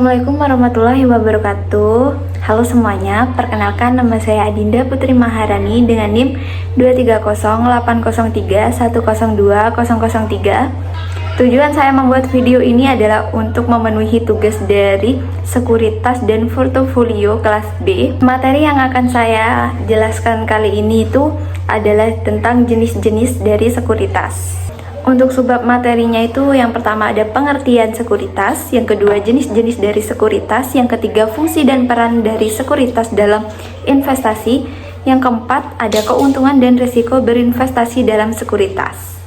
Assalamualaikum warahmatullahi wabarakatuh. Halo semuanya, perkenalkan nama saya Adinda Putri Maharani dengan NIM 2308031020003. Tujuan saya membuat video ini adalah untuk memenuhi tugas dari Sekuritas dan Portofolio kelas B. Materi yang akan saya jelaskan kali ini itu adalah tentang jenis-jenis dari sekuritas. Untuk subbab materinya itu yang pertama ada pengertian sekuritas, yang kedua jenis-jenis dari sekuritas, yang ketiga fungsi dan peran dari sekuritas dalam investasi, yang keempat ada keuntungan dan risiko berinvestasi dalam sekuritas.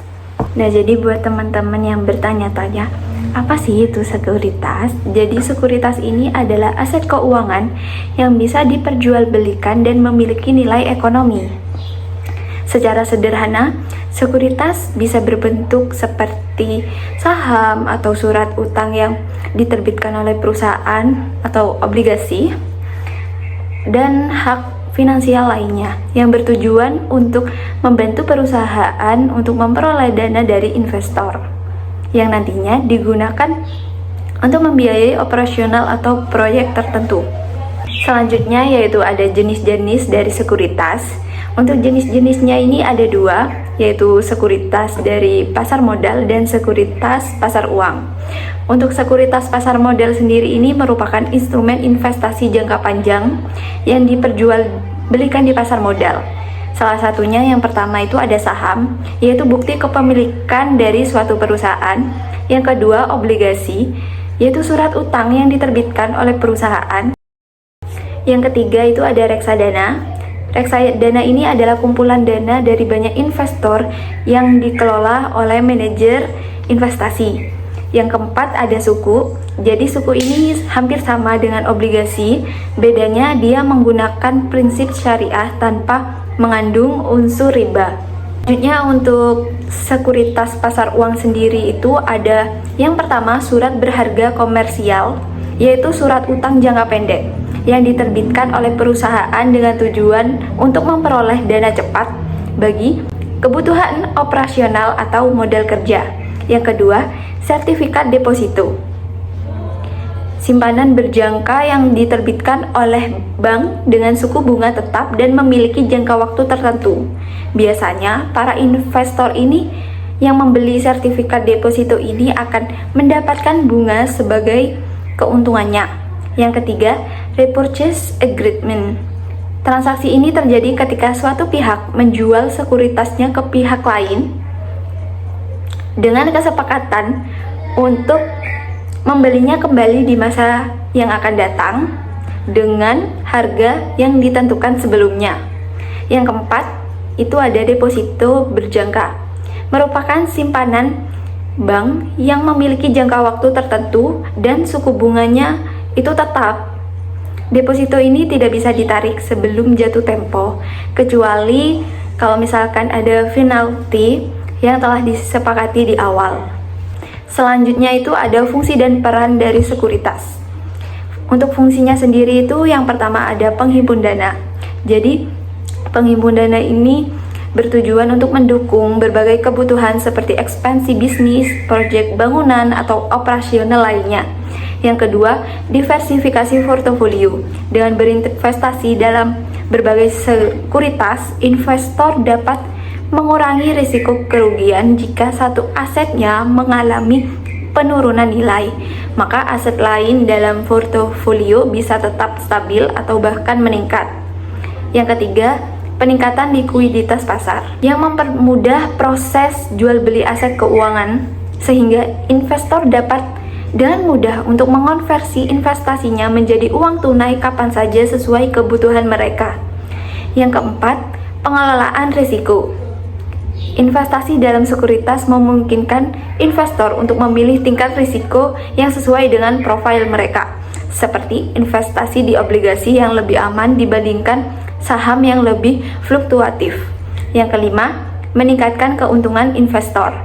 Nah, jadi buat teman-teman yang bertanya-tanya, apa sih itu sekuritas? Jadi sekuritas ini adalah aset keuangan yang bisa diperjualbelikan dan memiliki nilai ekonomi. Secara sederhana, sekuritas bisa berbentuk seperti saham atau surat utang yang diterbitkan oleh perusahaan atau obligasi, dan hak finansial lainnya yang bertujuan untuk membantu perusahaan untuk memperoleh dana dari investor yang nantinya digunakan untuk membiayai operasional atau proyek tertentu. Selanjutnya yaitu ada jenis-jenis dari sekuritas. Untuk jenis-jenisnya ini ada dua, yaitu sekuritas dari pasar modal dan sekuritas pasar uang. Untuk sekuritas pasar modal sendiri ini merupakan instrumen investasi jangka panjang yang diperjualbelikan di pasar modal. Salah satunya yang pertama itu ada saham, yaitu bukti kepemilikan dari suatu perusahaan. Yang kedua obligasi, yaitu surat utang yang diterbitkan oleh perusahaan. Yang ketiga itu ada reksadana. Reksadana ini adalah kumpulan dana dari banyak investor yang dikelola oleh manajer investasi. Yang keempat ada suku. Jadi suku ini hampir sama dengan obligasi, bedanya dia menggunakan prinsip syariah tanpa mengandung unsur riba. Selanjutnya untuk sekuritas pasar uang sendiri itu ada yang pertama surat berharga komersial, yaitu surat utang jangka pendek yang diterbitkan oleh perusahaan dengan tujuan untuk memperoleh dana cepat bagi kebutuhan operasional atau modal kerja. Yang kedua, sertifikat deposito, simpanan berjangka yang diterbitkan oleh bank dengan suku bunga tetap dan memiliki jangka waktu tertentu. Biasanya, para investor ini yang membeli sertifikat deposito ini akan mendapatkan bunga sebagai keuntungannya. Yang ketiga, repurchase agreement. Transaksi ini terjadi ketika suatu pihak menjual sekuritasnya ke pihak lain dengan kesepakatan untuk membelinya kembali di masa yang akan datang dengan harga yang ditentukan sebelumnya. Yang keempat, itu ada deposito berjangka. Merupakan simpanan bank yang memiliki jangka waktu tertentu dan suku bunganya itu tetap. Deposito ini tidak bisa ditarik sebelum jatuh tempo, kecuali kalau misalkan ada penalti yang telah disepakati di awal. Selanjutnya itu ada fungsi dan peran dari sekuritas. Untuk fungsinya sendiri itu yang pertama ada penghimpun dana. Jadi penghimpun dana ini bertujuan untuk mendukung berbagai kebutuhan seperti ekspansi bisnis, proyek bangunan, atau operasional lainnya. Yang kedua, diversifikasi portofolio. Dengan berinvestasi dalam berbagai sekuritas, investor dapat mengurangi risiko kerugian jika satu asetnya mengalami penurunan nilai. Maka aset lain dalam portofolio bisa tetap stabil atau bahkan meningkat. Yang ketiga, peningkatan likuiditas pasar yang mempermudah proses jual beli aset keuangan sehingga investor dapat dengan mudah untuk mengonversi investasinya menjadi uang tunai kapan saja sesuai kebutuhan mereka. Yang keempat, pengelolaan risiko. Investasi dalam sekuritas memungkinkan investor untuk memilih tingkat risiko yang sesuai dengan profil mereka, seperti investasi di obligasi yang lebih aman dibandingkan saham yang lebih fluktuatif. Yang kelima, meningkatkan keuntungan investor.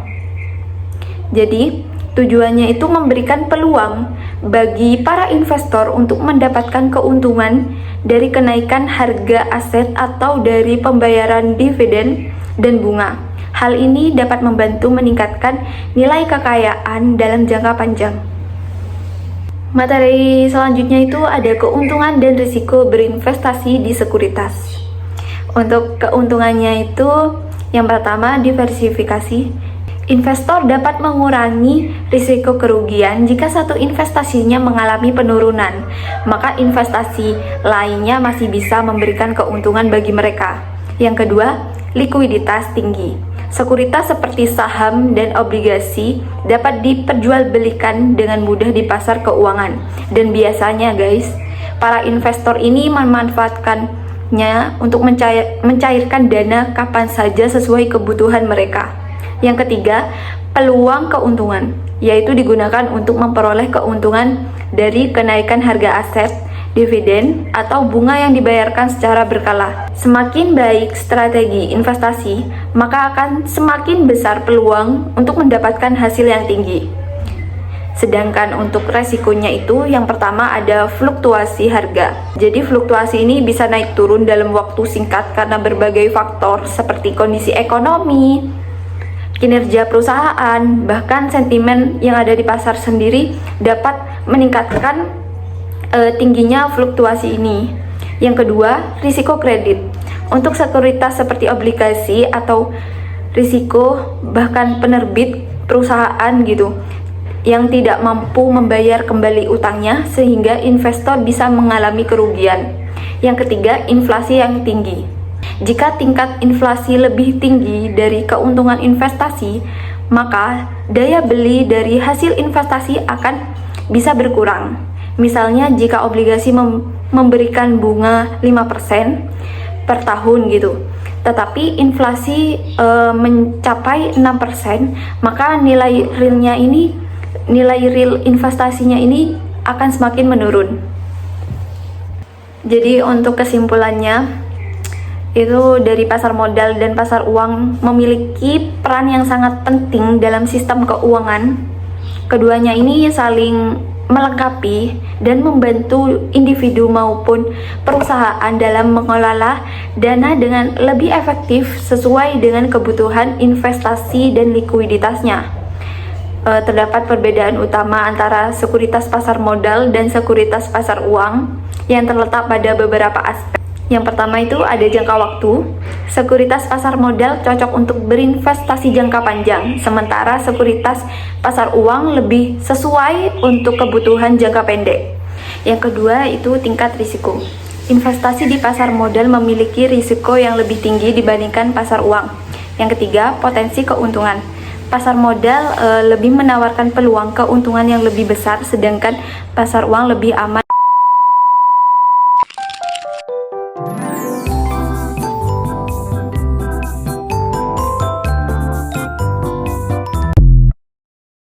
Jadi, tujuannya itu memberikan peluang bagi para investor untuk mendapatkan keuntungan dari kenaikan harga aset atau dari pembayaran dividen dan bunga. Hal ini dapat membantu meningkatkan nilai kekayaan dalam jangka panjang. Materi selanjutnya itu ada keuntungan dan risiko berinvestasi di sekuritas. Untuk keuntungannya itu yang pertama, diversifikasi. Investor dapat mengurangi risiko kerugian jika satu investasinya mengalami penurunan, maka investasi lainnya masih bisa memberikan keuntungan bagi mereka. Yang kedua, likuiditas tinggi. Sekuritas seperti saham dan obligasi dapat diperjualbelikan dengan mudah di pasar keuangan. Dan biasanya guys, para investor ini memanfaatkannya untuk mencairkan dana kapan saja sesuai kebutuhan mereka. Yang ketiga, peluang keuntungan, yaitu digunakan untuk memperoleh keuntungan dari kenaikan harga aset, dividen, atau bunga yang dibayarkan secara berkala. Semakin baik strategi investasi, maka akan semakin besar peluang untuk mendapatkan hasil yang tinggi. Sedangkan untuk resikonya itu, yang pertama ada fluktuasi harga. Jadi fluktuasi ini bisa naik turun dalam waktu singkat karena berbagai faktor seperti kondisi ekonomi, kinerja perusahaan, bahkan sentimen yang ada di pasar sendiri dapat meningkatkan tingginya fluktuasi ini. Yang kedua, risiko kredit. Untuk sekuritas seperti obligasi atau risiko bahkan penerbit perusahaan gitu yang tidak mampu membayar kembali utangnya sehingga investor bisa mengalami kerugian. Yang ketiga, inflasi yang tinggi. Jika tingkat inflasi lebih tinggi dari keuntungan investasi, maka daya beli dari hasil investasi akan bisa berkurang. Misalnya jika obligasi memberikan bunga 5% per tahun gitu, tetapi inflasi mencapai 6%, maka nilai real investasinya ini akan semakin menurun. Jadi untuk kesimpulannya, itu dari pasar modal dan pasar uang memiliki peran yang sangat penting dalam sistem keuangan. Keduanya ini saling melengkapi dan membantu individu maupun perusahaan dalam mengelola dana dengan lebih efektif sesuai dengan kebutuhan investasi dan likuiditasnya. Terdapat perbedaan utama antara sekuritas pasar modal dan sekuritas pasar uang yang terletak pada beberapa aspek. Yang pertama itu ada jangka waktu. Sekuritas pasar modal cocok untuk berinvestasi jangka panjang, sementara sekuritas pasar uang lebih sesuai untuk kebutuhan jangka pendek. Yang kedua itu tingkat risiko. Investasi di pasar modal memiliki risiko yang lebih tinggi dibandingkan pasar uang. Yang ketiga, potensi keuntungan. Pasar modal lebih menawarkan peluang keuntungan yang lebih besar, sedangkan pasar uang lebih aman